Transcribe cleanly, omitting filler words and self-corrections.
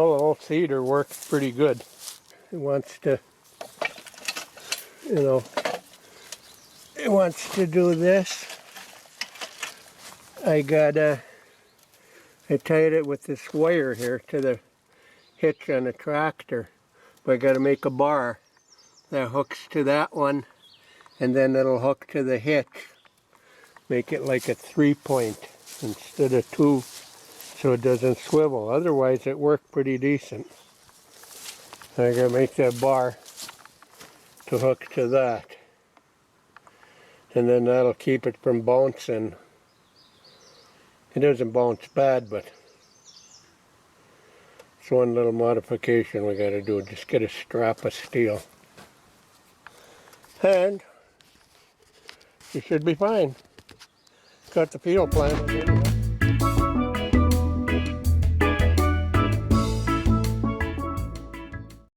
Oh, old cedar works pretty good. It wants to, it wants to do this. I tied it with this wire here to the hitch on the tractor. But I got to make a bar that hooks to that one, and then it'll hook to the hitch. Make it like a 3-point instead of 2, so it doesn't swivel. Otherwise it worked pretty decent. I gotta make that bar to hook to that, and then that'll keep it from bouncing. It doesn't bounce bad, but it's one little modification we gotta do. Just get a strap of steel, and you should be fine. Got the field planted in.